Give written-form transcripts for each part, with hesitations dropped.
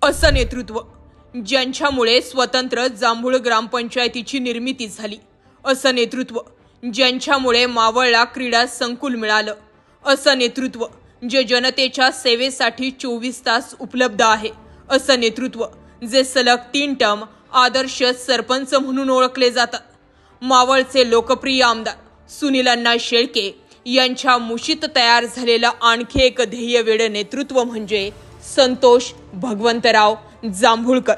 असं नेतृत्व ज्यांच्यामुळे स्वतंत्र जांभूळ ग्रामपंचायतीची निर्मिती झाली, असं नेतृत्व ज्यांच्यामुळे मावळला क्रीडा संकुल मिळालं, असं नेतृत्व जे जनतेच्या सेवेसाठी 24 तास उपलब्ध आहे, असं नेतृत्व जे सलग 3 टर्म आदर्श सरपंच म्हणून ओळखले जातात. मावळचे लोकप्रिय आमदार सुनील अण्णा शेळके यांच्या मुशीत तयार झालेलं आणखी एक ध्येयवेड नेतृत्व म्हणजे संतोष भगवंतराव जांभूळकर.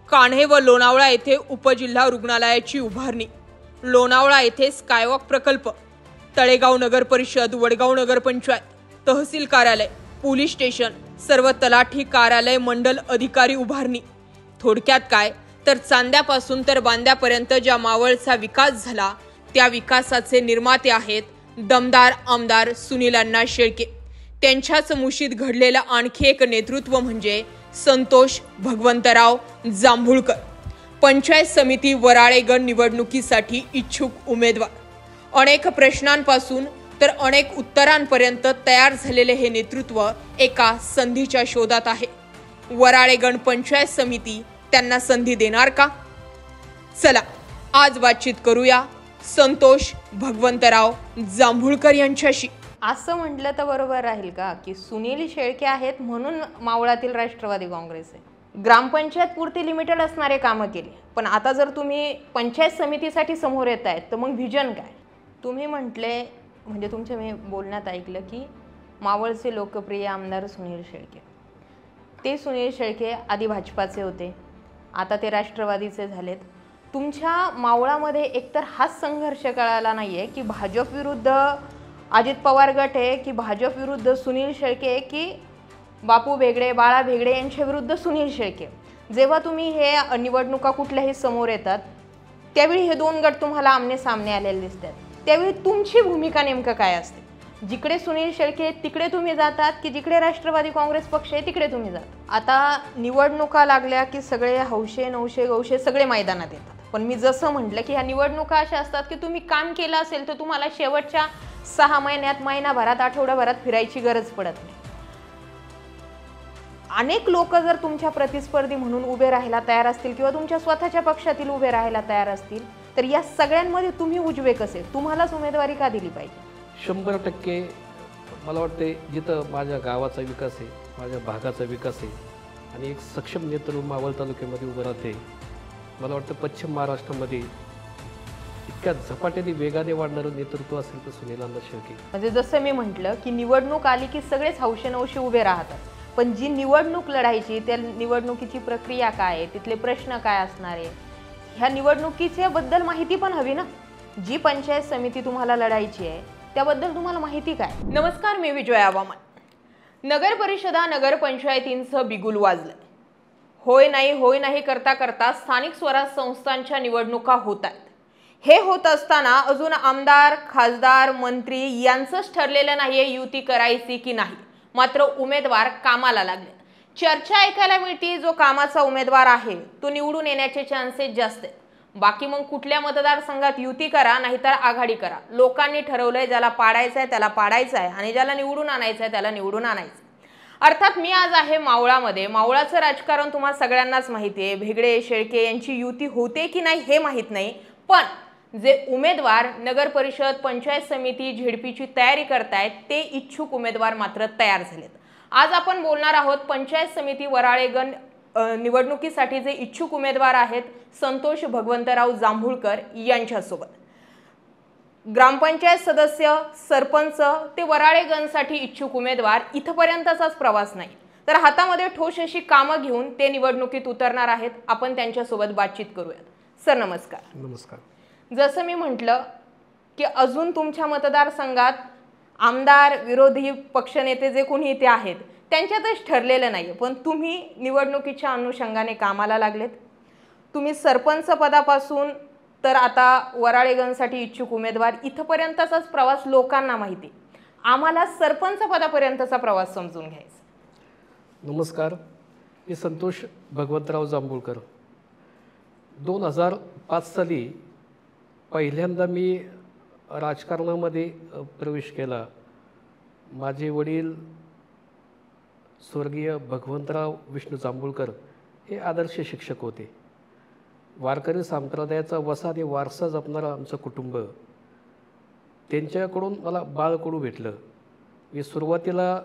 कान्हे व लोणावळा येथे उपजिल्हा रुग्णालयाची उभारणी, लोणावळा येथे स्कायवॉक प्रकल्प, तळेगाव नगर परिषद, वडगाव नगर पंचायत, तहसील कार्यालय, पोलीस स्टेशन, सर्व तलाठी कार्यालय, मंडल अधिकारी उभारणी. थोडक्यात काय तर चांद्यापासून तर बांद्यापर्यंत ज्या मावळचा विकास झाला त्या विकासाचे निर्माते आहेत दमदार आमदार सुनील अण्णा शेळके. त्यांच्याच मुशीत घडलेलं आणखी एक नेतृत्व म्हणजे संतोष भगवंतराव जांभूळकर. पंचायत समिती वराळेगण निवडणुकीसाठी इच्छुक उमेदवार. अनेक प्रश्नांपासून तर अनेक उत्तरांपर्यंत तयार झालेले हे नेतृत्व एका संधीच्या शोधात आहे. वराळेगण पंचायत समिती त्यांना संधी देणार का? चला आज बातचीत करूया संतोष भगवंतराव जांभूळकर यांच्याशी. असं म्हटलं तर बरोबर राहील का की सुनील शेळके आहेत म्हणून मावळातील राष्ट्रवादी काँग्रेस आहे? ग्रामपंचायत पुरती लिमिटेड असणारे कामं केली, पण आता जर तुम्ही पंचायत समितीसाठी समोर येत आहेत तर मग व्हिजन काय? तुम्ही म्हटले म्हणजे तुमच्या मी बोलण्यात ऐकलं की मावळचे लोकप्रिय आमदार सुनील शेळके. ते सुनील शेळके आधी भाजपाचे होते, आता ते राष्ट्रवादीचे झालेत. तुमच्या मावळामध्ये एकतर हाच संघर्ष कळाला नाही आहे की भाजप विरुद्ध अजित पवार गट आहे, की भाजप विरुद्ध सुनील शेळके, की बापू भेगडे, बाळा भेगडे यांच्या विरुद्ध सुनील शेळके. जेव्हा तुम्ही हे निवडणुका कुठल्याही समोर येतात त्यावेळी हे दोन गट तुम्हाला आमने सामने आलेले दिसतात. त्यावेळी तुमची भूमिका नेमकं काय असते? जिकडे सुनील शेळके तिकडे तुम्ही जातात की जिकडे राष्ट्रवादी काँग्रेस पक्ष आहे तिकडे तुम्ही जातात? आता निवडणुका लागल्या की सगळे हौशे नवशे गौशे सगळे मैदानात येतात. पण मी जसं म्हटलं की ह्या निवडणुका अशा असतात की तुम्ही काम केलं असेल तर तुम्हाला शेवटच्या 6 महिन्यात, महिनाभरात, आठवड्याभरात फिरायची गरज पडत नाही. अनेक लोक जर तुमच्या प्रतिस्पर्धी म्हणून उभे राहायला तयार असतील किंवा तुमच्या स्वतःच्या पक्षातील उभे राहायला तयार असतील तर या सगळ्यांमध्ये तुम्ही उजवे कसे? तुम्हालाच उमेदवारी का दिली पाहिजे? 100% मला वाटते जिथं माझ्या गावाचा विकास आहे, माझ्या भागाचा विकास आहे आणि एक सक्षम नेतृत्व मावळ तालुक्यामध्ये उभं राहते. मला वाटतं पश्चिम महाराष्ट्रामध्ये इतक्या झपाट्याने वेगाने वाढणारं नेतृत्व असेल तर सुनील अण्णा शेळके. म्हणजे जसं मी म्हटलं की निवडणूक आली की सगळेच हौशेनवशे उभे राहतात, पण जी निवडणूक लढायची त्या निवडणुकीची प्रक्रिया काय आहे, तिथले प्रश्न काय असणार आहे, ह्या निवडणुकीच्या बद्दल माहिती पण हवी ना. जी पंचायत समिती तुम्हाला लढायची आहे त्याबद्दल तुम्हाला माहिती काय? नमस्कार, मी विजया वामन. नगर परिषदा, नगर पंचायतींचं बिगुल वाजलंय. होय नाही करता करता स्थानिक स्वराज्य संस्थांच्या निवडणुका होत आहेत. हे होत असताना अजून आमदार, खासदार, मंत्री यांचंच ठरलेलं नाहीये युती करायची की नाही. मात्र उमेदवार कामाला लागले. चर्चा ऐकायला मिळते जो कामाचा उमेदवार आहे तो निवडून येण्याचे चान्सेस जास्त आहेत. बाकी मग कुठल्या मतदारसंघात युती करा नाहीतर आघाडी करा. लोकांनी ठरवलंय ज्याला पाडायचं आहे त्याला पाडायचं आहे आणि ज्याला निवडून आणायचं आहे त्याला निवडून आणायचं. अर्थात मी आज आहे मावळामध्ये. मावळाचं राजकारण तुम्हाला सगळ्यांनाच माहिती आहे. भेगडे शेळके यांची युती होते की नाही हे माहीत नाही, पण जे उमेदवार नगर परिषद, पंचायत समिती, झेडपीची तयारी करतायत ते इच्छुक उमेदवार मात्र तयार झालेत. आज आपण बोलणार आहोत पंचायत समिती वराळेगण निवडणुकीसाठी जे इच्छुक उमेदवार आहेत संतोष भगवंतराव जांभूळकर यांच्यासोबत. ग्रामपंचायत सदस्य, सरपंच ते वराळेगणसाठी इच्छुक उमेदवार इथपर्यंतचाच प्रवास नाही तर हातामध्ये ठोस अशी कामं घेऊन ते निवडणुकीत उतरणार आहेत. आपण त्यांच्यासोबत बातचीत करूयात. सर नमस्कार. नमस्कार. जसं मी म्हटलं की अजून तुमच्या मतदारसंघात आमदार, विरोधी पक्षनेते जे कोणी इथे आहेत त्यांच्यातच ठरलेलं नाही, पण तुम्ही निवडणुकीच्या अनुषंगाने कामाला लागलेत. तुम्ही सरपंच पदापासून तर आता वराळेगणसाठी इच्छुक उमेदवार इथपर्यंतचाच प्रवास लोकांना माहिती. आम्हाला सरपंच पदापर्यंतचा प्रवास समजून घ्यायचा. नमस्कार, मी संतोष भगवंतराव जांभूळकर. 2005 साली पहिल्यांदा मी राजकारणामध्ये प्रवेश केला. माझे वडील स्वर्गीय भगवंतराव विष्णू जांभूळकर हे आदर्श शिक्षक होते. वारकरी संप्रदायाचा वसा आणि वारसा जपणारं आमचं कुटुंब, त्यांच्याकडून मला बाळकडू भेटलं. मी सुरुवातीला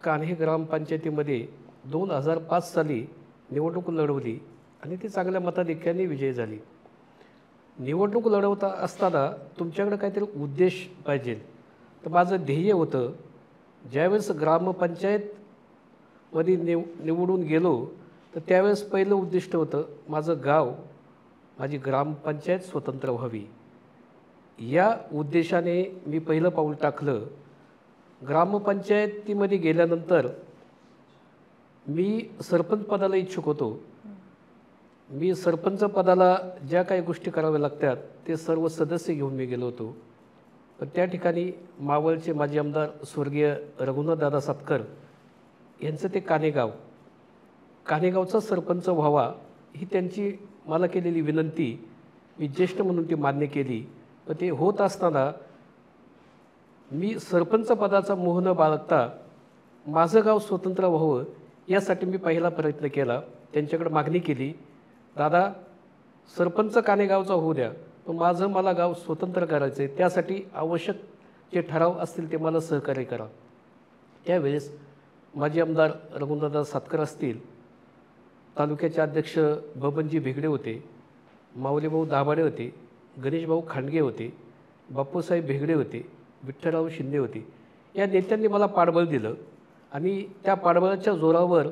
कान्हे ग्रामपंचायतीमध्ये 2005 साली निवडणूक लढवली आणि ती चांगल्या मताधिक्याने विजयी झाली. निवडणूक लढवता असताना तुमच्याकडे काहीतरी उद्देश पाहिजे. तर माझं ध्येय होतं, ज्यावेळेस ग्रामपंचायतमध्ये निवडून गेलो तर त्यावेळेस पहिलं उद्दिष्ट होतं, माझं गाव, माझी ग्रामपंचायत स्वतंत्र व्हावी. या उद्देशाने मी पहिलं पाऊल टाकलं. ग्रामपंचायतीमध्ये गेल्यानंतर मी सरपंच पदाला इच्छुक होतो. मी सरपंच पदाला ज्या काही गोष्टी कराव्या लागतात ते सर्व सदस्य घेऊन मी गेलो होतो. पण त्या ठिकाणी मावळचे माजी आमदार स्वर्गीय रघुनाथदादा सातकर यांचं ते कानेगावचा सरपंच व्हावा ही त्यांची मला केलेली विनंती मी ज्येष्ठ म्हणून ती मान्य केली. पण ते होत असताना मी सरपंच पदाचा मोह न बाळगता माझं गाव स्वतंत्र व्हावं यासाठी मी पहिला प्रयत्न केला. त्यांच्याकडे मागणी केली, दादा सरपंच कानेगावचा होऊ द्या, पण मला गाव स्वतंत्र करायचं आहे, त्यासाठी आवश्यक जे ठराव असतील ते मला सहकार्य करा. त्यावेळेस माजी आमदार रघुनाथदादा सातकर असतील, तालुक्याचे अध्यक्ष बबनजी भेगडे होते, माऊलीभाऊ दाभाडे होते, गणेशभाऊ खांडगे होते, बापूसाहेब भेगडे होते, विठ्ठलराव शिंदे होते. या नेत्यांनी मला पाठबळ दिलं आणि त्या पाठबळाच्या जोरावर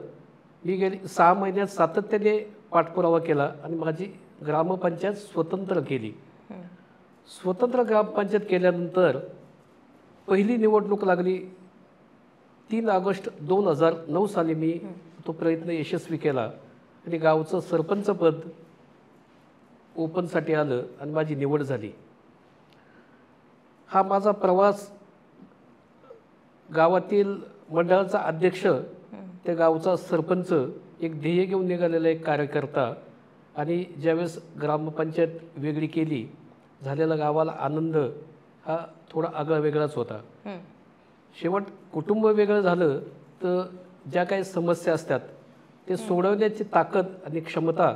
मी गेली 6 महिन्यात सातत्याने पाठपुरावा केला आणि माझी ग्रामपंचायत स्वतंत्र केली. स्वतंत्र ग्रामपंचायत केल्यानंतर पहिली निवडणूक लागली 3 ऑगस्ट 2009 साली. मी तो प्रयत्न यशस्वी केला आणि गावचं सरपंच पद ओपनसाठी आलं आणि माझी निवड झाली. हा माझा प्रवास गावातील मंडळाचा अध्यक्ष, त्या गावचा सरपंच, एक ध्येय घेऊन निघालेला एक कार्यकर्ता आणि ज्यावेळेस ग्रामपंचायत वेगळी केली झालेला गावाला आनंद हा थोडा आगळा वेगळाच होता. शेवट कुटुंब वेगळं झालं तर ज्या काही समस्या असतात ते सोडवण्याची ताकद आणि क्षमता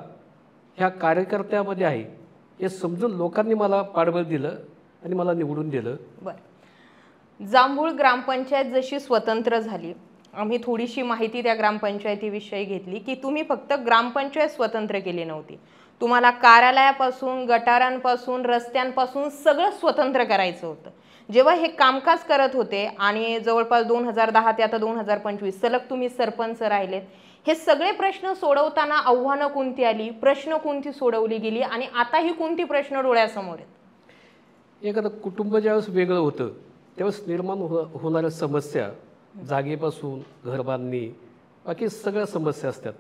ह्या कार्यकर्त्यामध्ये आहे हे समजून लोकांनी मला पाठबळ दिलं आणि मला निवडून दिलं. बरं, जांभूळ ग्रामपंचायत जशी स्वतंत्र झाली, आम्ही थोडीशी माहिती त्या ग्रामपंचायतीविषयी घेतली की तुम्ही फक्त ग्रामपंचायत स्वतंत्र केली नव्हती, तुम्हाला कार्यालयापासून, गटारांपासून, रस्त्यांपासून सगळं स्वतंत्र करायचं होतं. जेव्हा हे कामकाज करत होते आणि जवळपास 2010 ते आता 2025 सलग तुम्ही सरपंच राहिलेत, हे सगळे प्रश्न सोडवताना आव्हानं कोणती आली, प्रश्न कोणती सोडवली गेली आणि आता ही कोणती प्रश्न डोळ्यासमोर आहेत? एखादं कुटुंब ज्यावेळेस वेगळं होतं त्यावेळेस निर्माण होणाऱ्या समस्या, जागेपासून घर बांधणी, बाकी सगळ्या समस्या असतात.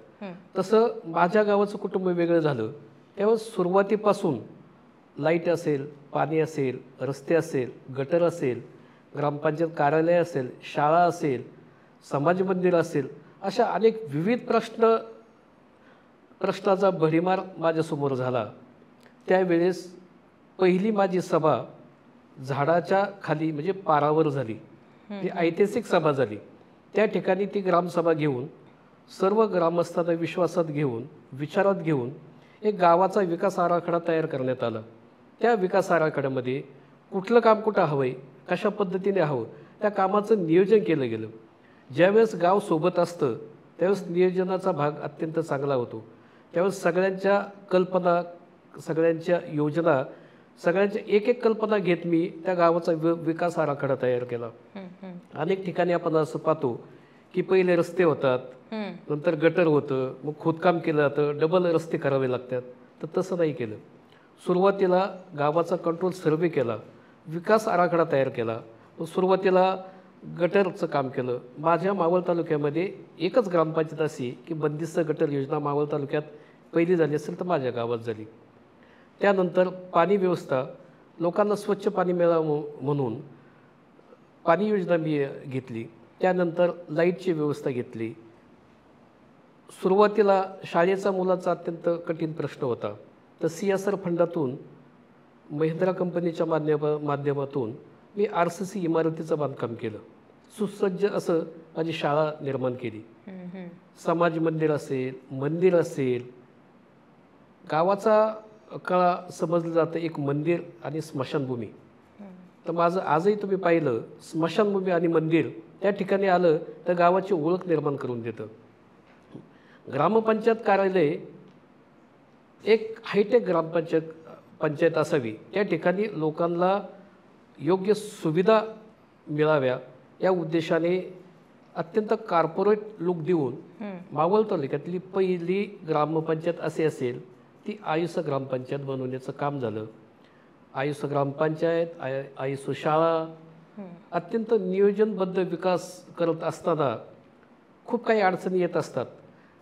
तसं माझ्या गावाचं कुटुंब वेगळं झालं त्यावेळेस सुरुवातीपासून लाईट असेल, पाणी असेल, रस्ते असेल, गटर असेल, ग्रामपंचायत कार्यालय असेल, शाळा असेल, समाज मंदिर असेल, अशा अनेक विविध प्रश्नाचा भडीमार माझ्यासमोर झाला. त्यावेळेस पहिली माझी सभा झाडाच्या खाली म्हणजे पारावर झाली. ती ऐतिहासिक सभा झाली. त्या ठिकाणी ती ग्रामसभा घेऊन सर्व ग्रामस्थांना विश्वासात घेऊन, विचारात घेऊन एक गावाचा विकास आराखडा तयार करण्यात आला. त्या विकास आराखड्यामध्ये कुठलं काम कुठं हवं आहे, कशा पद्धतीने हवं, त्या कामाचं नियोजन केलं गेलं. ज्यावेळेस गाव सोबत असतं त्यावेळेस नियोजनाचा भाग अत्यंत चांगला होतो. त्यावेळेस सगळ्यांच्या कल्पना, सगळ्यांच्या योजना, सगळ्यांच्या एक कल्पना घेत मी त्या गावाचा विकास आराखडा तयार केला. अनेक ठिकाणी आपण असं पाहतो की पहिले रस्ते होतात, नंतर गटर होतं, मग खोदकाम केलं जातं, डबल रस्ते करावे लागतात. तर तसं नाही केलं. सुरुवातीला गावाचा कंट्रोल सर्व्हे केला, विकास आराखडा तयार केला. सुरुवातीला गटरचं काम केलं. माझ्या मावळ तालुक्यामध्ये एकच ग्रामपंचायत अशी की बंदिस्त गटर योजना मावळ तालुक्यात पहिली झाली असेल तर माझ्या गावात झाली. त्यानंतर पाणी व्यवस्था, लोकांना स्वच्छ पाणी मिळावं म्हणून पाणी योजना मी घेतली. त्यानंतर लाईटची व्यवस्था घेतली. सुरुवातीला शाळेचा मुलाचा अत्यंत कठीण प्रश्न होता, तर CSR फंडातून महिंद्रा कंपनीच्या माध्यमातून मी RCC इमारतीचं बांधकाम केलं. सुसज्ज असं माझी शाळा निर्माण केली. समाज मंदिर असेल, गावाचा कळा समजलं जातं एक मंदिर आणि स्मशानभूमी. तर माझं आजही तुम्ही पाहिलं स्मशानभूमी आणि मंदिर त्या ठिकाणी आलं तर गावाची ओळख निर्माण करून देतं. ग्रामपंचायत कार्यालय एक हायटेक पंचायत असावी, त्या ठिकाणी लोकांना योग्य सुविधा मिळाव्या या उद्देशाने अत्यंत कॉर्पोरेट लुक देऊन मावळ तालुक्यातली पहिली ग्रामपंचायत असे असेल ती आयुष ग्रामपंचायत बनवण्याचं काम झालं. आयुष ग्रामपंचायत, आयुष शाळा अत्यंत नियोजनबद्ध विकास करत असताना खूप काही अडचणी येत असतात.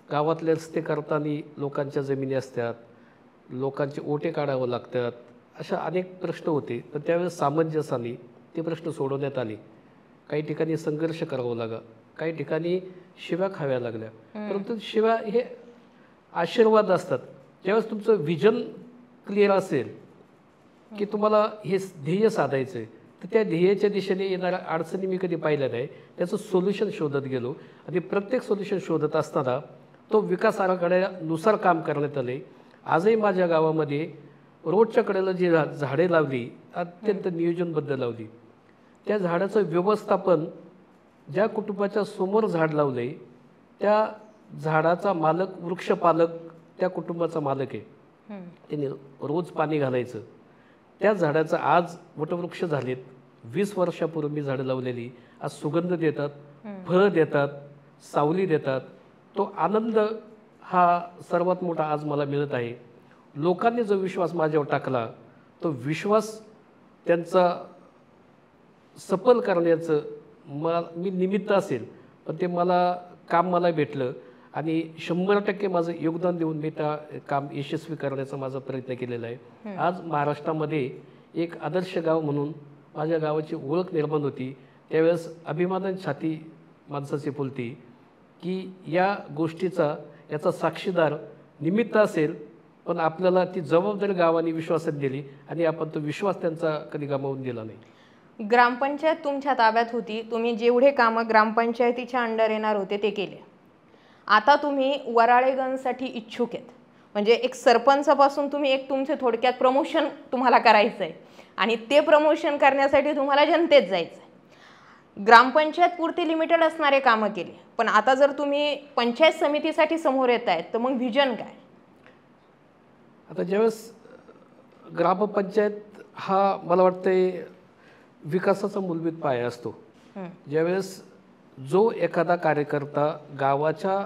गावातले रस्ते करताना लोकांच्या जमिनी असतात, लोकांचे ओटे काढावं लागतात, अशा अनेक प्रश्न होते. तर त्यावेळेस सामंजस्याने ते प्रश्न सोडवण्यात आले. काही ठिकाणी संघर्ष करावा लागला, काही ठिकाणी शिव्या खाव्या लागल्या, परंतु शिव्या हे आशीर्वाद असतात. ज्यावेळेस तुमचं विजन क्लिअर असेल की तुम्हाला हे ध्येय साधायचं आहे, तर त्या ध्येयाच्या दिशेने येणाऱ्या अडचणी मी कधी पाहिल्या नाही. त्याचं सोल्युशन शोधत गेलो आणि प्रत्येक सोल्युशन शोधत असताना तो विकास आराखड्यानुसार काम करण्यात आले. आजही माझ्या गावामध्ये रोडच्या कडेला जी झाडे लावली अत्यंत नियोजनबद्ध लावली. त्या झाडाचं व्यवस्थापन ज्या कुटुंबाच्या समोर झाड लावले त्या झाडाचा मालक वृक्षपालक त्या कुटुंबाचा मालक आहे. त्यांनी रोज पाणी घालायचं. त्या झाडाचं आज वटवृक्ष झालेत. 20 वर्षापूर्वी मी झाडं लावलेली आज सुगंध देतात, फळं देतात, सावली देतात. तो आनंद हा सर्वात मोठा आज मला मिळत आहे. लोकांनी जो विश्वास माझ्यावर टाकला तो विश्वास त्यांचा सफल करण्याचं मी निमित्त असेल, पण ते काम मला भेटलं आणि 100% माझं योगदान देऊन मी त्या काम यशस्वी करण्याचा माझा प्रयत्न केलेला आहे. आज महाराष्ट्रामध्ये एक आदर्श गाव म्हणून माझ्या गावाची ओळख निर्माण होती. त्यावेळेस अभिमानान छाती माणसाची फुलती की या गोष्टीचा याचा साक्षीदार निमित्त असेल, पण आपल्याला ती जबाबदारी गावाने विश्वासात दिली आणि आपण तो विश्वास त्यांचा कधी गमावून दिला नाही. ग्रामपंचायत तुमच्या ताब्यात होती, तुम्ही जेवढे कामं ग्रामपंचायतीच्या अंडर येणार होते ते केले. आता तुम्ही वराळेगणसाठी इच्छुक आहेत, म्हणजे एक सरपंचापासून तुम्ही एक तुमचे थोडक्यात प्रमोशन तुम्हाला करायचं आहे आणि ते प्रमोशन करण्यासाठी तुम्हाला जनतेत जायचं आहे. ग्रामपंचायत पुरती लिमिटेड असणारे कामं केले, पण आता जर तुम्ही पंचायत समितीसाठी समोर येत आहेत तर मग व्हिजन काय? आता ज्यावेळेस ग्रामपंचायत हा मला वाटते विकासाचा मूलभूत पाया असतो. ज्यावेळेस जो एखादा कार्यकर्ता गावाच्या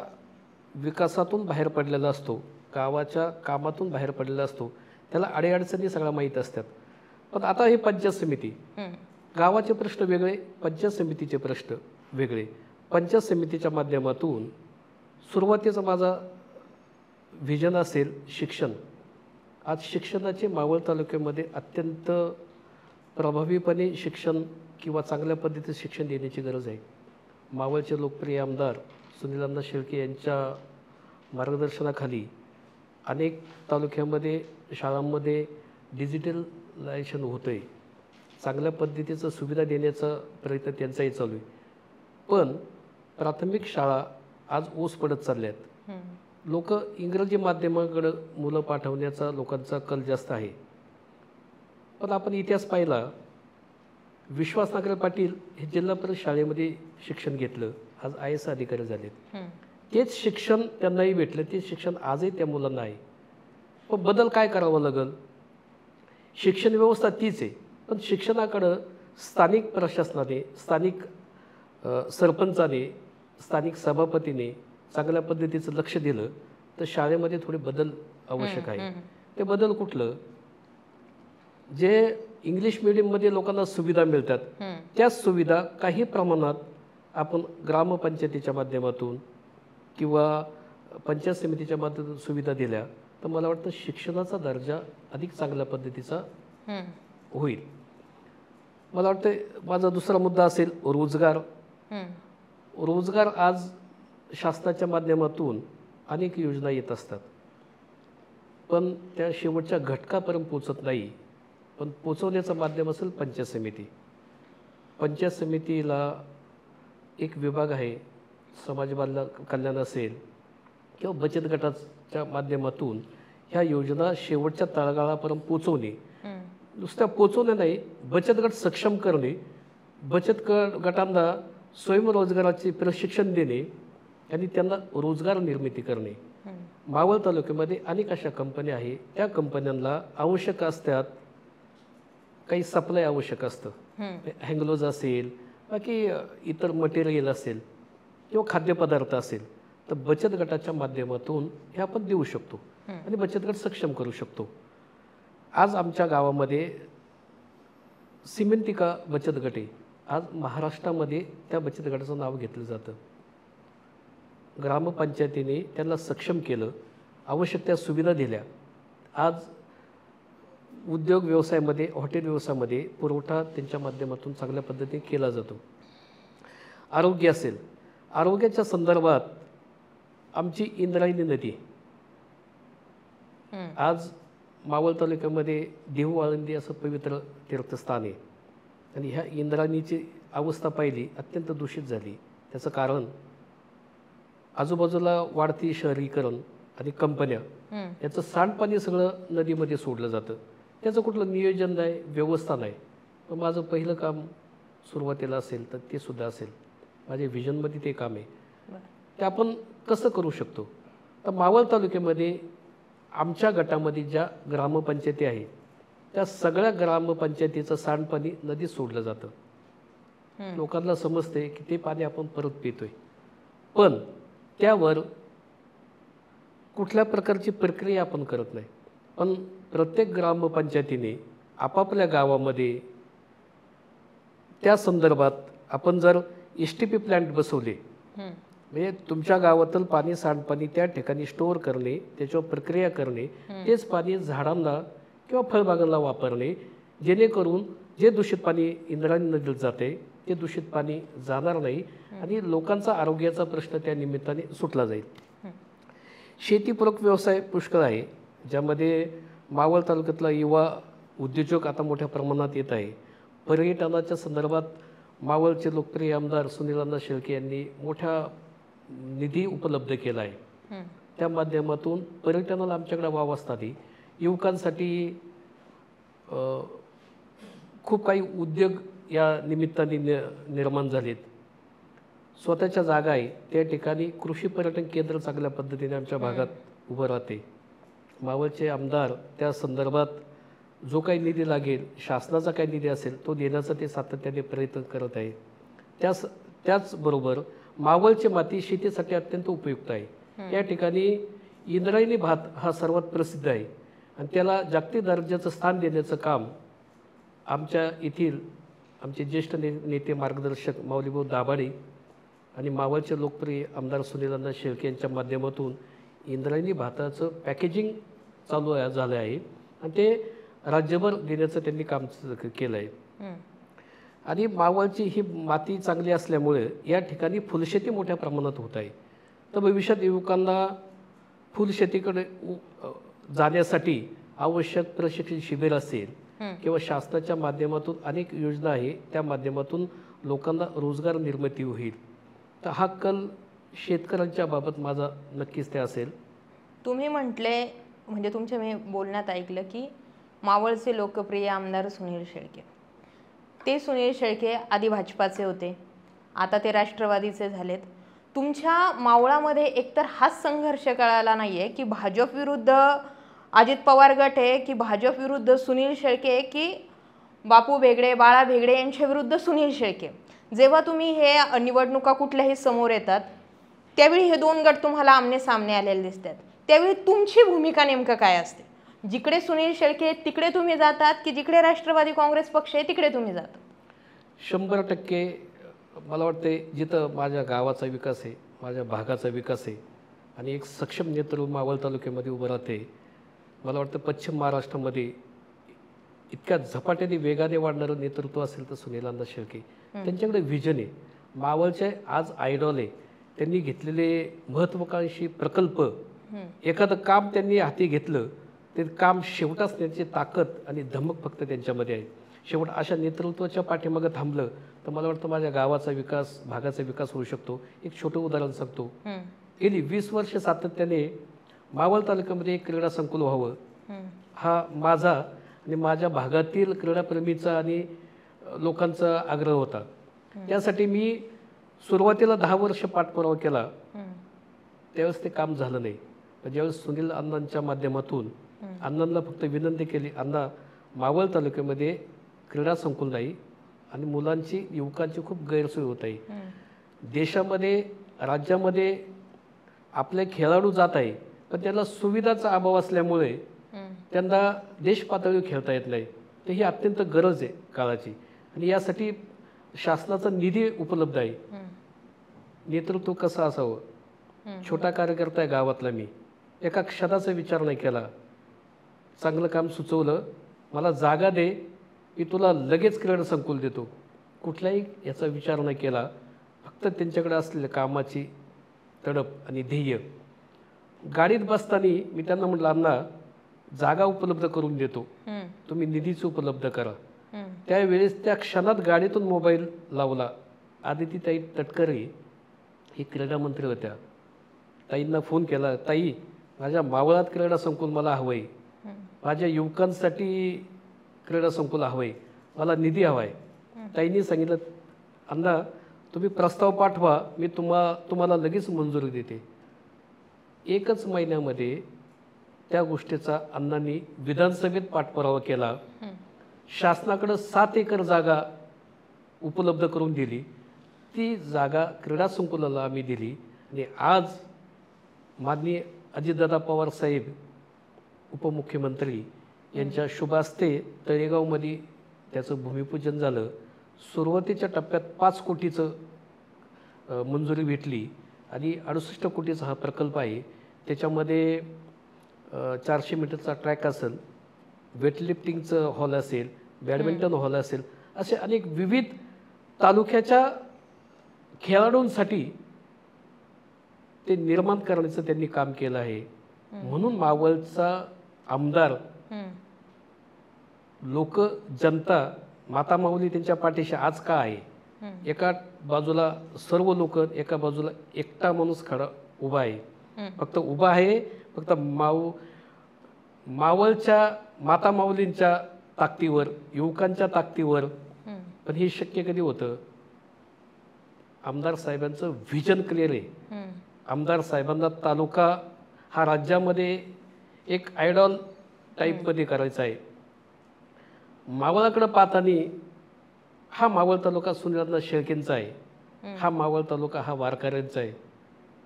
विकासातून बाहेर पडलेला असतो, गावाच्या कामातून बाहेर पडलेला असतो, त्याला अडीअडचणी सगळ्या माहीत असतात. पण आता हे पंचायत समिती, गावाचे प्रश्न वेगळे, पंचायत समितीचे प्रश्न वेगळे. पंचायत समितीच्या माध्यमातून सुरुवातीचा माझा व्हिजन असेल शिक्षण. आज शिक्षणाचे मावळ तालुक्यामध्ये अत्यंत प्रभावीपणे शिक्षण किंवा चांगल्या पद्धतीचं शिक्षण देण्याची गरज आहे. मावळचे लोकप्रिय आमदार सुनील शेळके यांच्या मार्गदर्शनाखाली अनेक तालुक्यामध्ये शाळांमध्ये डिजिटलायझेशन होतं आहे. चांगल्या पद्धतीचं सुविधा देण्याचा प्रयत्न त्यांचाही चालू आहे. पण प्राथमिक शाळा आज ओस पडत चालल्यात. लोक इंग्रजी माध्यमाकडे मुलं पाठवण्याचा लोकांचा कल जास्त आहे. पण आपण इतिहास पाहिला, विश्वास नागरे पाटील हे जिल्हा परिषद शाळेमध्ये शिक्षण घेतलं, आज IAS अधिकारी झालेत. तेच शिक्षण त्यांनाही भेटलं, तेच शिक्षण आजही त्या मुलांना आहे. पण बदल काय करावा लागेल? शिक्षण व्यवस्था तीच आहे, पण शिक्षणाकडं स्थानिक प्रशासनाने, स्थानिक सरपंचाने, स्थानिक सभापतीने चांगल्या पद्धतीचं लक्ष दिलं तर शाळेमध्ये थोडे बदल आवश्यक आहे. ते बदल कुठलं? जे इंग्लिश मिडियममध्ये लोकांना सुविधा मिळतात त्याच सुविधा काही प्रमाणात आपण ग्रामपंचायतीच्या माध्यमातून किंवा पंचायत समितीच्या माध्यमातून सुविधा दिल्या तर मला वाटतं शिक्षणाचा दर्जा अधिक चांगल्या पद्धतीचा होईल. मला वाटतं माझा दुसरा मुद्दा असेल रोजगार. रोजगार आज शासनाच्या माध्यमातून अनेक योजना येत असतात, पण त्या शेवटच्या घटकापर्यंत पोचत नाही. पण पोचवण्याचं माध्यम असेल पंचायत समिती. पंचायत समितीला एक विभाग आहे, समाज कल्याण असेल किंवा बचत गटाच्या माध्यमातून ह्या योजना शेवटच्या तळागाळापर्यंत पोचवणे, नुसत्या पोचवणे नाही, बचत गट सक्षम करणे, बचत गटांना स्वयंरोजगाराचे प्रशिक्षण देणे आणि त्यांना रोजगार निर्मिती करणे. मावळ तालुक्यामध्ये अनेक अशा कंपन्या आहेत, त्या कंपन्यांना आवश्यक असतात काही सप्लाय आवश्यक असतं, हँगलोज असेल, बाकी इतर मटेरियल असेल किंवा खाद्यपदार्थ असेल, तर बचत गटाच्या माध्यमातून हे आपण देऊ शकतो आणि बचत गट सक्षम करू शकतो. आज आमच्या गावामध्ये सिमेंटिका बचत गट आहे. आज महाराष्ट्रामध्ये त्या बचत गटाचं नाव घेतलं जातं. ग्रामपंचायतीने त्यांना सक्षम केलं, आवश्यक त्या सुविधा दिल्या. आज उद्योग व्यवसायामध्ये, हॉटेल व्यवसायामध्ये पुरवठा त्यांच्या माध्यमातून चांगल्या पद्धतीने केला जातो. आरोग्य असेल, आरोग्याच्या संदर्भात आमची इंद्रायणी नदी आज मावळ तालुक्यामध्ये देहू आळंदी असं पवित्र तीर्थस्थान आहे आणि ह्या इंद्रायणीची अवस्था पाहिली अत्यंत दूषित झाली. त्याचं कारण आजूबाजूला वाढती शहरीकरण आणि कंपन्या, याचं सांडपाणी सगळं नदीमध्ये सोडलं जातं. त्याचं कुठलं नियोजन नाही, व्यवस्था नाही. पण माझं पहिलं काम सुरुवातीला असेल तर ते सुद्धा असेल, माझ्या व्हिजनमध्ये ते काम आहे. ते आपण कसं करू शकतो? तर मावळ तालुक्यामध्ये आमच्या गटामध्ये ज्या ग्रामपंचायती आहेत त्या सगळ्या ग्रामपंचायतीचं सांडपाणी नदीत सोडलं जातं. लोकांना समजते की ते पाणी आपण परत पितोय, पण त्यावर कुठल्या प्रकारची प्रक्रिया आपण करत नाही. पण प्रत्येक ग्रामपंचायतीने आपापल्या गावामध्ये त्या संदर्भात आपण जर STP प्लॅन्ट बसवले, म्हणजे तुमच्या गावातील पाणी, सांडपाणी त्या ठिकाणी स्टोअर करणे, त्याच्यावर प्रक्रिया करणे, तेच पाणी झाडांना किंवा फळबागांना वापरणे, जेणेकरून जे दूषित पाणी इंद्रायणी नदीत जाते ते दूषित पाणी जाणार नाही आणि लोकांचा आरोग्याचा प्रश्न त्या निमित्ताने सुटला जाईल. शेतीपूरक व्यवसाय पुष्कळ आहे, ज्यामध्ये मावळ तालुक्यातला युवा उद्योजक आता मोठ्या प्रमाणात येत आहे. पर्यटनाच्या संदर्भात मावळचे लोकप्रिय आमदार सुनील शेळके यांनी मोठा निधी उपलब्ध केला आहे. त्या माध्यमातून पर्यटनाला आमच्याकडे वाव असतात. युवकांसाठी खूप काही उद्योग या निमित्ताने निर्माण झालेत. स्वतःच्या जागा आहे त्या ठिकाणी कृषी पर्यटन केंद्र चांगल्या पद्धतीने आमच्या भागात उभं राहते. मावळचे आमदार त्या संदर्भात जो काही निधी लागेल, शासनाचा काही निधी असेल तो देण्याचा ते सातत्याने प्रयत्न करत आहे. त्याचबरोबर मावळची माती शेतीसाठी अत्यंत उपयुक्त आहे. या ठिकाणी इंद्रायणी भात हा सर्वात प्रसिद्ध आहे आणि त्याला जागतिक दर्जाचं स्थान देण्याचं काम आमच्या येथील आमचे ज्येष्ठ नेते मार्गदर्शक माऊलीभाऊ दाभाडे आणि मावळचे लोकप्रिय आमदार सुनील शेळके यांच्या माध्यमातून इंद्रायणी भाताचं पॅकेजिंग चालू झालं आहे आणि ते राज्यभर देण्याचं त्यांनी काम केलं आहे. आणि मावळची ही माती चांगली असल्यामुळे या ठिकाणी फुलशेती मोठ्या प्रमाणात होत आहे. तर भविष्यात युवकांना फुलशेतीकडे जाण्यासाठी आवश्यक प्रशिक्षण शिबिर असेल किंवा शासनाच्या माध्यमातून अनेक योजना आहे, त्या माध्यमातून लोकांना रोजगार निर्मिती होईल. तर हा कल शेतकऱ्यांच्या बाबत माझा नक्कीच ते असेल. तुम्ही म्हटले, म्हणजे तुमच्या मी बोलण्यात ऐकलं की मावळचे लोकप्रिय आमदार सुनील शेळके, ते सुनील शेळके आधी भाजपाचे होते, आता ते राष्ट्रवादीचे झालेत. तुमच्या मावळामध्ये एकतर हाच संघर्ष कळाला नाहीये की भाजप विरुद्ध अजित पवार गट आहे, की भाजप विरुद्ध सुनील शेळके, की बापू भेगडे, बाळा भेगडे यांच्या विरुद्ध सुनील शेळके. जेव्हा तुम्ही हे निवडणुका कुठल्याही समोर येतात त्यावेळी हे दोन गट तुम्हाला आमने सामने आलेले दिसतात. त्यावेळी तुमची भूमिका नेमकं काय असते? जिकडे सुनील शेळके तिकडे तुम्ही जातात की जिकडे राष्ट्रवादी काँग्रेस पक्ष आहे तिकडे तुम्ही जातात? 100% मला वाटते जिथं माझ्या गावाचा विकास आहे, माझ्या भागाचा विकास आहे आणि एक सक्षम नेतृत्व मावळ तालुक्यामध्ये उभं राहते. मला वाटतं पश्चिम महाराष्ट्रामध्ये इतक्या झपाट्याने वेगाने वाढणारं नेतृत्व असेल तर सुनील शेळके. त्यांच्याकडे व्हिजन आहे. मावळचे आज आयडॉल आहे. त्यांनी घेतलेले महत्त्वाकांक्षी प्रकल्प, एखादं काम त्यांनी हाती घेतलं ते काम शेवटाच त्यांची ताकद आणि धमक फक्त त्यांच्यामध्ये आहे. शेवट अशा नेतृत्वाच्या पाठीमागे थांबलं तर मला वाटतं माझ्या गावाचा विकास, भागाचा विकास होऊ शकतो. एक छोटं उदाहरण सांगतो. गेली 20 वर्ष सातत्याने मावळ तालुक्यामध्ये एक क्रीडा संकुल व्हावं हा माझा आणि माझ्या भागातील क्रीडाप्रेमीचा आणि लोकांचा आग्रह होता. त्यासाठी मी सुरुवातीला 10 वर्ष पाठपुरावा केला. त्यावेळेस ते काम झालं नाही. पण ज्यावेळेस सुनील अण्णांच्या माध्यमातून अण्णांना फक्त विनंती केली, अण्णा मावळ तालुक्यामध्ये क्रीडा संकुल नाही आणि मुलांची, युवकांची खूप गैरसोय होत आहे. देशामध्ये, राज्यामध्ये आपले खेळाडू जात आहे पण त्याला सुविधाचा अभाव असल्यामुळे त्यांना देश पातळीवर खेळता येत नाही. तर ही अत्यंत गरज आहे काळाची आणि यासाठी शासनाचा निधी उपलब्ध आहे. नेतृत्व कसं असावं? छोटा कार्यकर्ता आहे गावातला मी, एका क्षणाचा विचार नाही केला. चांगलं काम सुचवलं, मला जागा दे, मी तुला लगेच क्रीडा संकुल देतो. कुठलाही याचा विचार नाही केला. फक्त त्यांच्याकडे असलेल्या कामाची तडप आणि ध्येय. गाडीत बसताना मी त्यांना म्हटलं, अण्णा जागा उपलब्ध करून देतो, तुम्ही निधीच उपलब्ध करा. त्यावेळेस त्या क्षणात गाडीतून मोबाईल लावला. आदितीताई तटकरे ही क्रीडा मंत्री होत्या. ताईंना फोन केला, ताई माझ्या मावळात क्रीडा संकुल मला हवं आहे, माझ्या युवकांसाठी क्रीडा संकुल हवं आहे, मला निधी हवा आहे. ताईंनी सांगितलं, अण्णा तुम्ही प्रस्ताव पाठवा, मी तुम्हाला लगेच मंजुरी देते. एकच महिन्यामध्ये त्या गोष्टीचा अण्णांनी विधानसभेत पाठपुरावा केला. शासनाकडे 7 एकर जागा उपलब्ध करून दिली. ती जागा क्रीडा संकुलाला आम्ही दिली आणि आज माननीय अजितदादा पवार साहेब उपमुख्यमंत्री यांच्या शुभ हस्ते तळेगावमध्ये त्याचं भूमिपूजन झालं. सुरुवातीच्या टप्प्यात 5 कोटीचं मंजुरी भेटली आणि 68 कोटीचा हा प्रकल्प आहे. त्याच्यामध्ये 400 मीटरचा ट्रॅक असेल, वेटलिफ्टिंगचं हॉल असेल, बॅडमिंटन हॉल असेल, असे अनेक विविध तालुक्याच्या खेळाडूंसाठी ते निर्माण करण्याचं त्यांनी काम केलं आहे. म्हणून मावळचा आमदार, लोक, जनता, माता माऊली त्यांच्या पाठीशी आज का आहे? एका बाजूला सर्व लोक, एका बाजूला एकटा माणूस खडा उभा आहे. फक्त उभा आहे फक्त मावळच्या माता माऊलींच्या ताकदीवर, युवकांच्या ताकदीवर. पण हे शक्य कधी होतं? आमदार साहेबांचं व्हिजन क्लिअर आहे. आमदार साहेबांना तालुका हा राज्यामध्ये एक आयडॉल टाईपमध्ये करायचा आहे. मावळाकडे पाहताना हा मावळ तालुका सुनील शेळकेंचा आहे, हा मावळ तालुका हा वारकऱ्यांचा आहे,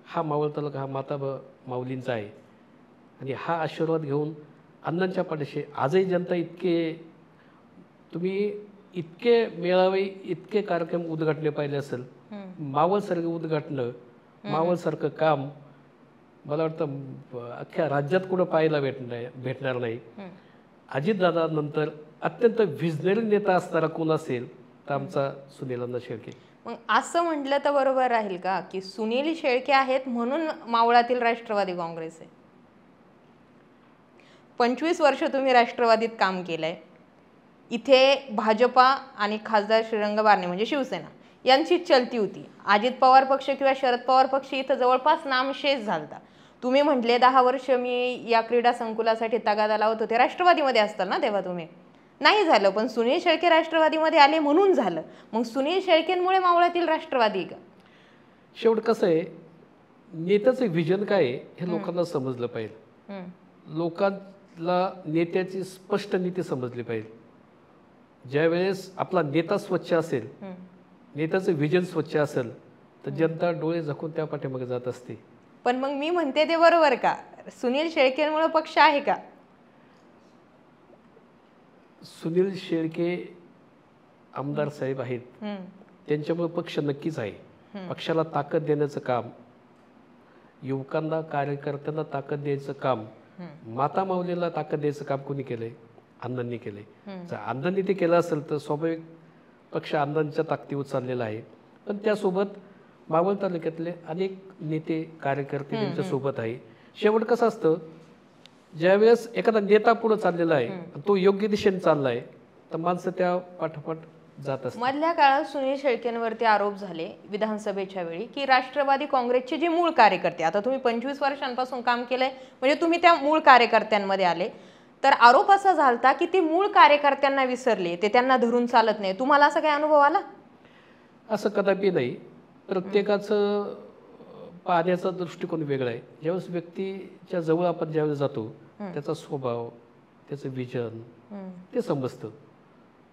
हा मावळ तालुका हा माता माऊलींचा आहे. आणि हा आशीर्वाद घेऊन अण्णांच्या पाठीशी आजही जनता तुम्ही इतके मेळावे, इतके कार्यक्रम उद्घाटने पाहिले असेल. मावळसारखं उद्घाटनं, मावळसारखं काम मला वाटतं अख्ख्या राज्यात कुठं पाहायला भेटणार नाही. अजितदादा नंतर अत्यंत विजनरी नेता असणारा कोण असेल तर आमचा सुनील अण्णा शेळके. मग असं म्हटलं तर बरोबर राहील का की सुनील शेळके आहेत म्हणून मावळातील राष्ट्रवादी काँग्रेस आहे? 25 वर्ष तुम्ही राष्ट्रवादीत काम केलंय. इथे भाजपा आणि खासदार श्रीरंग बारणे म्हणजे शिवसेना यांची चलती होती. अजित पवार पक्ष किंवा शरद पवार पक्ष इथं जवळपास नामशेष झालता. तुम्ही म्हटले 10 वर्ष मी या क्रीडा संकुलासाठी तगादा लावत होते. राष्ट्रवादीमध्ये असताल ना तेव्हा तुम्ही? नाही झालं. पण सुनील शेळके राष्ट्रवादीमध्ये आले म्हणून झालं. मग सुनील शेळकेंमुळे मावळातील राष्ट्रवादी का? शेवट कसं आहे, नेत्याचं व्हिजन काय आहे हे लोकांना समजलं पाहिजे. लोकांना नेत्याची स्पष्ट नीती समजली पाहिजे. ज्यावेळेस आपला नेता स्वच्छ असेल, नेत्याचं व्हिजन स्वच्छ असेल तर जनता डोळे झाकून त्या पाठीमागे जात असते. पण मग मी म्हणते ते बरोबर का? सुनील शेळकेंमुळे पक्ष आहे का? सुनील शेळके आमदार साहेब आहेत, त्यांच्यामुळे पक्ष नक्कीच आहे. पक्षाला ताकद देण्याचं काम, युवकांना, कार्यकर्त्यांना ताकद द्यायचं काम, माता माऊलीला ताकद द्यायचं काम कोणी केलंय? अण्णांनी केलंय. जर अण्णांनी ते केलं असेल तर स्वाभाविक पक्ष अण्णांच्या ताकदीवर चाललेला आहे. पण त्यासोबत मावळ तालुक्यातले अनेक नेते, कार्यकर्ते त्यांच्या सोबत आहे. शेवट कसं असतं, ज्यावेळेस एखादा नेता पुढे चाललेला आहे, तो योग्य दिशेने चाललाय, तर माणसं त्या पाठोपाठ जात असतात. मधल्या काळात सुनील शेळकेंवरती आरोप झाले विधानसभेच्या वेळी की राष्ट्रवादी काँग्रेसचे जे मूळ कार्यकर्ते, आता तुम्ही 25 वर्षांपासून काम केलंय म्हणजे तुम्ही त्या मूळ कार्यकर्त्यांमध्ये आले, तर आरोप असा झालता की ते मूळ कार्यकर्त्यांना विसरले, ते त्यांना धरून चालत नाही. तुम्हाला असा काही अनुभव आला? असं कदापि नाही. प्रत्येकाचं पाहण्याचा दृष्टिकोन वेगळा आहे. ज्यावेळेस व्यक्तीच्या जवळ आपण ज्यावेळेस जातो त्याचा स्वभाव, त्याचं विजन ते समजतं.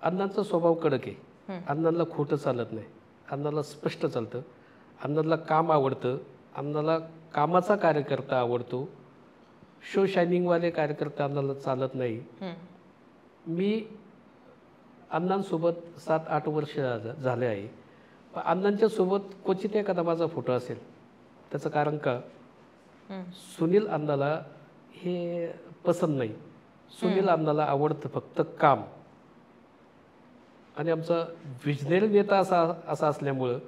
अण्णांचा स्वभाव कडक आहे. अण्णांना खोटं चालत नाही, अण्णाला स्पष्ट चालतं, अण्णाला काम आवडतं, अण्णाला कामाचा कार्यकर्ता आवडतो. शो शायनिंगवाले कार्यकर्ते अण्णाला चालत नाही. मी अण्णांसोबत 7-8 वर्ष झाले आहे. पण अण्णांच्या सोबत क्वचित एखादा माझा फोटो असेल. त्याचं कारण का, सुनील अण्णाला हे पसंत नाही. सुनील अण्णाला आवडतं फक्त काम. आणि आमचा विजनेरी नेता असा असल्यामुळं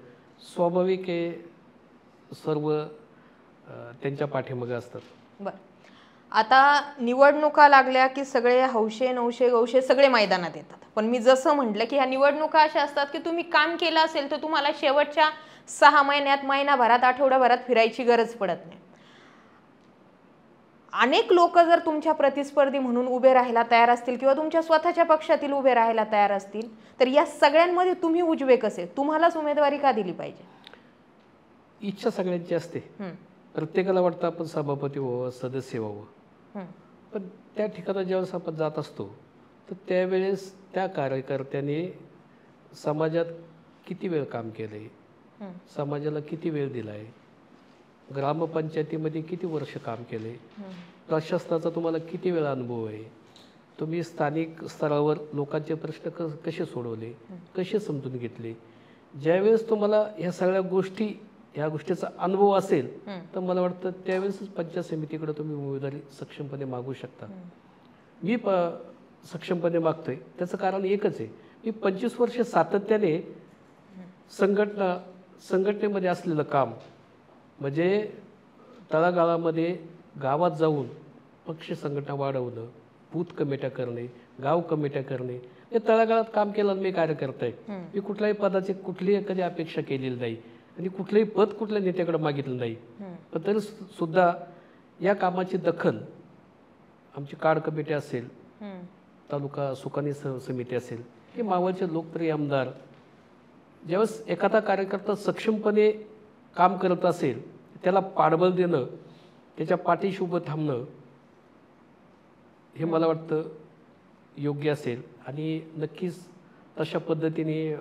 स्वाभाविक हे सर्व त्यांच्या पाठीमागे असतात. बरं, आता निवडणुका लागल्या की सगळे हौशे नवशे गौशे सगळे मैदानात येतात. पण मी जसं म्हटलं की ह्या निवडणुका अशा असतात की तुम्ही काम केलं असेल तर तुम्हाला शेवटच्या 6 महिन्यात, महिनाभरात, आठवड्याभरात फिरायची गरज पडत नाही. अनेक लोक जर तुमच्या प्रतिस्पर्धी म्हणून उभे राहायला तयार असतील किंवा तुमच्या स्वतःच्या पक्षातील उभे राहायला तयार असतील, तर या सगळ्यांमध्ये तुम्ही उजवे कसे? तुम्हालाच उमेदवारी का दिली पाहिजे? इच्छा सगळ्यांची असते. प्रत्येकाला वाटतं आपण सभापती व्हावं, सदस्य व्हावं. पण त्या ठिकाणी ज्यावेळेस आपण जात असतो तर त्यावेळेस त्या कार्यकर्त्याने समाजात किती वेळ काम केले, समाजाला किती वेळ दिलाय, ग्रामपंचायतीमध्ये किती वर्ष काम केले, प्रशासनाचा तुम्हाला किती वेळा अनुभव आहे, तुम्ही स्थानिक स्तरावर लोकांचे प्रश्न कसे सोडवले, कसे समजून घेतले. ज्यावेळेस तुम्हाला ह्या सगळ्या गोष्टी, ह्या गोष्टीचा अनुभव असेल तर मला वाटतं त्यावेळेसच पंचायत समितीकडे तुम्ही उमेदवारी सक्षमपणे मागू शकता. मी सक्षमपणे मागतोय त्याचं कारण एकच आहे, मी 25 वर्ष सातत्याने संघटनेमध्ये असलेलं काम, म्हणजे तळागाळामध्ये गावात जाऊन पक्ष संघटना वाढवणं, बूथ कमिट्या करणे, गाव कमिट्या करणे, हे तळागाळात काम केलं मी कार्यकर्ता आहे. मी कुठल्याही पदाची कुठलीही कधी अपेक्षा केलेली नाही आणि कुठलंही पद कुठल्या नेत्याकडे मागितलं नाही. पण तरी सुद्धा या कामाची दखल आमची कार्ड कमिटी असेल, तालुका सुकानी समिती असेल, हे मावळचे लोकप्रिय आमदार, ज्यावेळेस एखादा कार्यकर्ता सक्षमपणे काम करत असेल त्याला पाठबळ देणं, त्याच्या पाठीशी उभं थांबणं हे मला वाटतं योग्य असेल. आणि नक्कीच अशा पद्धतीने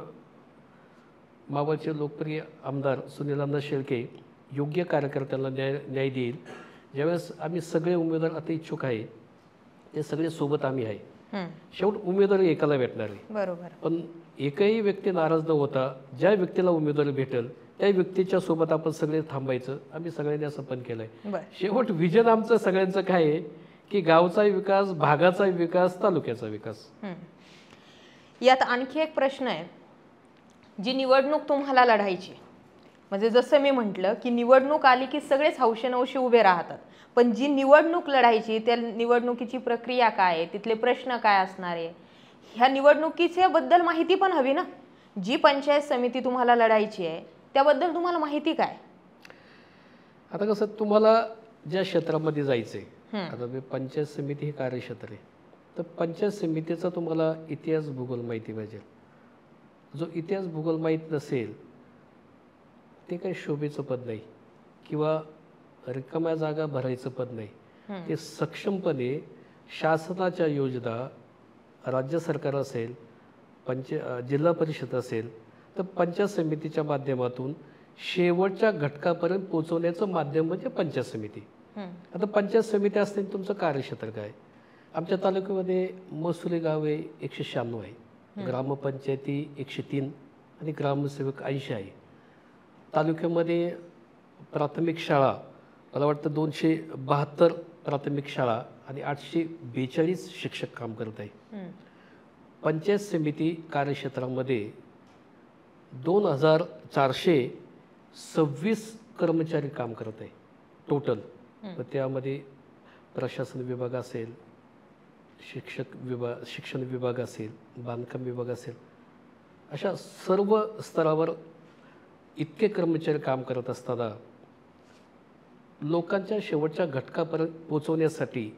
मावळचे लोकप्रिय आमदार सुनील अण्णा शेळके योग्य कार्यकर्त्यांना न्याय देईल. ज्यावेळेस आम्ही सगळे उमेदवार आता इच्छुक आहे, ते सगळे सोबत आम्ही आहे. शेवट उमेदवारी एकाला भेटणार आहे. बरोबर. पण एकही व्यक्ती नाराज न होता ज्या व्यक्तीला उमेदवारी भेटेल त्या व्यक्तीच्या सोबत आपण सगळे थांबायचं. आम्ही सगळ्यांनी असं पण केलंय. शेवट विजन आमचं सगळ्यांचं काय आहे की गावचा विकास, भागाचा विकास, तालुक्याचा विकास. यात आणखी एक प्रश्न आहे, जी निवडणूक तुम्हाला लढायची, म्हणजे जसं मी म्हटलं की निवडणूक आली की सगळेच हौशेनवशे उभे राहतात, पण जी निवडणूक लढायची त्या निवडणुकीची प्रक्रिया काय आहे, तिथले प्रश्न काय असणार आहे, ह्या निवडणुकीच्या बद्दल माहिती पण हवी ना. जी पंचायत समिती तुम्हाला लढायची आहे त्याबद्दल तुम्हाला माहिती काय? आता कसं तुम्हाला ज्या क्षेत्रामध्ये जायचंय, आता मी पंचायत समिती हे कार्यक्षेत्र आहे, तर पंचायत समितीचा तुम्हाला इतिहास भूगोल माहिती पाहिजे. जो इतिहास भूगोल माहीत नसेल ते काही शोभेचं पद नाही किंवा रिकाम्या जागा भरायचं पद नाही. ते सक्षमपणे शासनाच्या योजना, राज्य सरकार असेल, जिल्हा परिषद असेल, तर पंचायत समितीच्या माध्यमातून शेवटच्या घटकापर्यंत पोहोचवण्याचं माध्यम म्हणजे पंचायत समिती. आता पंचायत समिती असताना तुमचं कार्यक्षेत्र काय? आमच्या तालुक्यामध्ये महसुली गावे 196 आहे, ग्रामपंचायती 103 आणि ग्रामसेवक 80 आहे. तालुक्यामध्ये प्राथमिक शाळा मला वाटतं 272 प्राथमिक शाळा आणि 842 शिक्षक काम करत आहे. पंचायत समिती कार्यक्षेत्रामध्ये 2426 कर्मचारी काम करत आहे टोटल. त्यामध्ये प्रशासन विभाग असेल, शिक्षण विभाग असेल, बांधकाम विभाग असेल, अशा सर्व स्तरावर इतके कर्मचारी काम करत असताना लोकांच्या शेवटच्या घटकापर्यंत पोहोचवण्यासाठी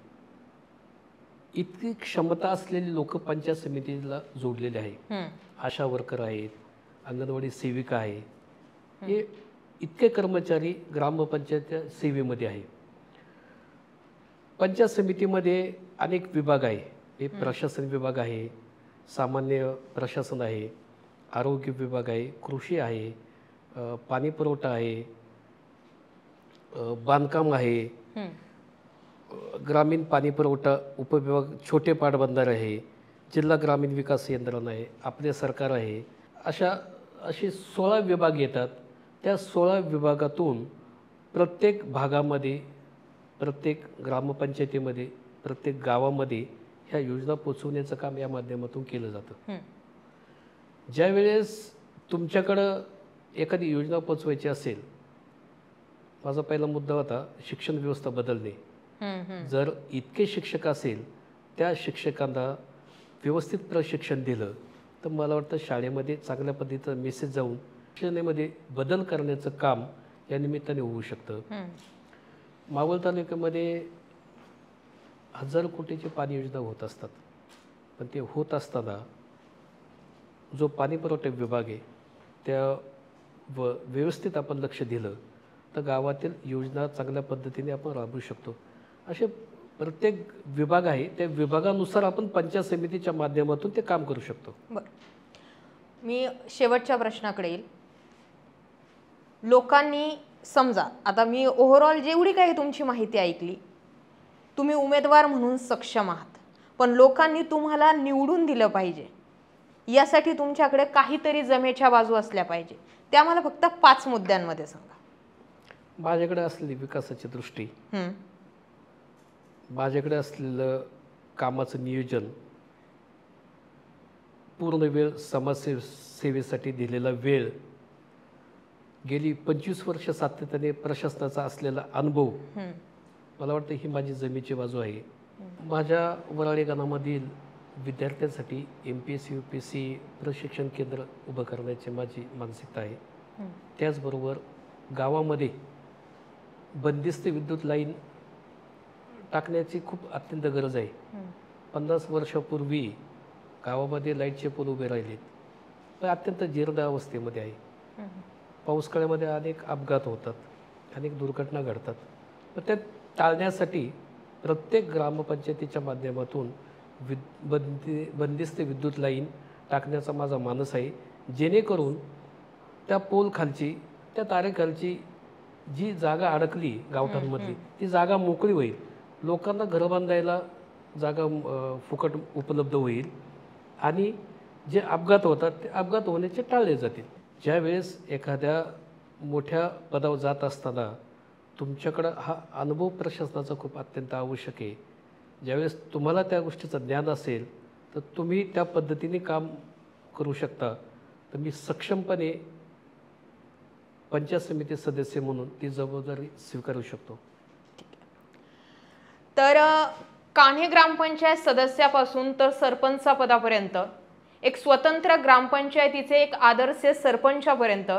इतकी क्षमता असलेली लोक पंचायत समितीला जोडलेले आहे. आशा वर्कर आहेत, अंगणवाडी सेविका आहे, हे इतके कर्मचारी ग्रामपंचायत सेवेमध्ये आहे. पंचायत समितीमध्ये अनेक विभाग आहे. हे प्रशासन विभाग आहे, सामान्य प्रशासन आहे, आरोग्य विभाग आहे, कृषी आहे, पाणी पुरवठा आहे, बांधकाम आहे, ग्रामीण पाणी पुरवठा उपविभाग, छोटे पाटबंधारे आहे, जिल्हा ग्रामीण विकास यंत्रणा आहे, आपले सरकार आहे. असे 16 विभाग येतात. त्या 16 विभागातून प्रत्येक भागामध्ये, प्रत्येक ग्रामपंचायतीमध्ये, प्रत्येक गावामध्ये ह्या योजना पोचवण्याचं काम या माध्यमातून केलं जातं. ज्यावेळेस तुमच्याकडं एखादी योजना पोचवायची असेल, माझा पहिला मुद्दा होता शिक्षण व्यवस्था बदलणे. जर इतके शिक्षक असेल, त्या शिक्षकांना व्यवस्थित प्रशिक्षण दिलं तर मला वाटतं शाळेमध्ये चांगल्या पद्धतीचा मेसेज जाऊन शिक्षणामध्ये बदल करण्याचं काम या निमित्ताने होऊ शकतं. मावळ तालुक्यामध्ये हजारो कोटीची पाणी योजना होत असतात, पण ते होत असताना जो पाणी पुरवठा विभाग आहे त्या व्यवस्थित आपण लक्ष दिलं तर गावातील योजना चांगल्या पद्धतीने आपण राबवू शकतो. असे प्रत्येक विभाग आहे, त्या विभागानुसार आपण पंचायत समितीच्या माध्यमातून ते काम करू शकतो. बरं, मी शेवटच्या प्रश्नाकडे येईल. लोकांनी समजा, आता मी ओव्हरऑल जेवढी काही तुमची माहिती ऐकली, तुम्ही उमेदवार म्हणून सक्षम आहात, पण लोकांनी तुम्हाला निवडून दिलं पाहिजे, यासाठी तुमच्याकडे काहीतरी जमेच्या बाजू असल्या पाहिजे. त्या मला फक्त 5 मुद्द्यांमध्ये सांगा. माझ्याकडे असलेली विकासाची दृष्टी, माझ्याकडे असलेलं कामाचं नियोजन, पूर्ण वेळ समाजसेवेसाठी दिलेला वेळ, गेली 25 वर्ष सातत्याने प्रशासनाचा असलेला अनुभव, मला वाटतं ही माझी जमेची बाजू आहे. माझ्या वराळे गावामधील विद्यार्थ्यांसाठी MPSC UPSC प्रशिक्षण केंद्र उभं करण्याची माझी मानसिकता आहे. त्याचबरोबर गावामध्ये बंदिस्त विद्युत लाईन टाकण्याची खूप अत्यंत गरज आहे. 50 वर्षापूर्वी गावामध्ये लाईटचे पोल उभे राहिलेत, पण अत्यंत जीर्ण अवस्थेमध्ये आहे. पावसाळ्यामध्ये अनेक अपघात होतात, अनेक दुर्घटना घडतात. पण त्या टाळण्यासाठी प्रत्येक ग्रामपंचायतीच्या माध्यमातून बंदिस्त विद्युत लाईन टाकण्याचा माझा मानस आहे, जेणेकरून त्या पोल खालची, त्या तारेखालची जी जागा अडकली गावठाणमधली, ती जागा मोकळी होईल, लोकांना घरं बांधायला जागा फुकट उपलब्ध होईल आणि जे अपघात होतात ते अपघात होण्याचे टाळले जातील. ज्यावेळेस एखाद्या मोठ्या पदावर जात असताना तुमच्याकडं हा अनुभव प्रशासनाचा खूप अत्यंत आवश्यक आहे. ज्यावेळेस तुम्हाला त्या गोष्टीचं ज्ञान असेल तर तुम्ही त्या पद्धतीने काम करू शकता. तर मी सक्षमपणे पंचायत समिती सदस्य म्हणून ती जबाबदारी स्वीकारू शकतो. तर कान्हे ग्रामपंचायत सदस्यापासून तर सरपंच पदापर्यंत, एक स्वतंत्र ग्रामपंचायतीचे एक आदर्श सरपंचापर्यंत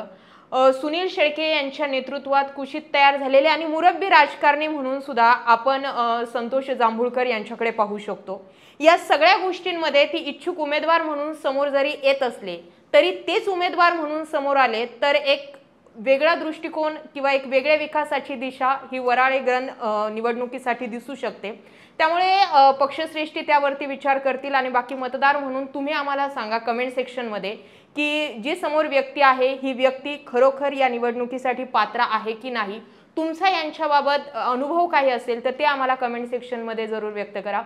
सुनील शेळके यांच्या नेतृत्वात कुशीत तयार झालेले आणि मुरब्बी राजकारणी म्हणून सुद्धा आपण संतोष जांभूळकर यांच्याकडे पाहू शकतो. या सगळ्या गोष्टींमध्ये ती इच्छुक उमेदवार म्हणून समोर जरी येत असले तरी तेच उमेदवार म्हणून समोर आले तर एक वेगळा दृष्टिकोन किंवा एक वेगळ्या विकासाची दिशा ही वराळे गण निवडणुकीसाठी दिसू शकते. त्यामुळे पक्षश्रेष्ठी त्यावरती विचार करतील आणि बाकी मतदार म्हणून तुम्ही आम्हाला सांगा कमेंट सेक्शनमध्ये की जी समोर व्यक्ती आहे ही व्यक्ती खरोखर या निवडणुकीसाठी पात्र आहे की नाही. तुमचा यांच्याबाबत अनुभव काही असेल तर ते आम्हाला कमेंट सेक्शनमध्ये जरूर व्यक्त करा.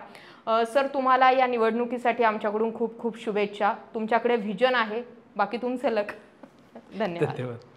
सर, तुम्हाला या निवडणुकीसाठी आमच्याकडून खूप खूप शुभेच्छा. तुमच्याकडे व्हिजन आहे, बाकी तुमचं लक. धन्यवाद.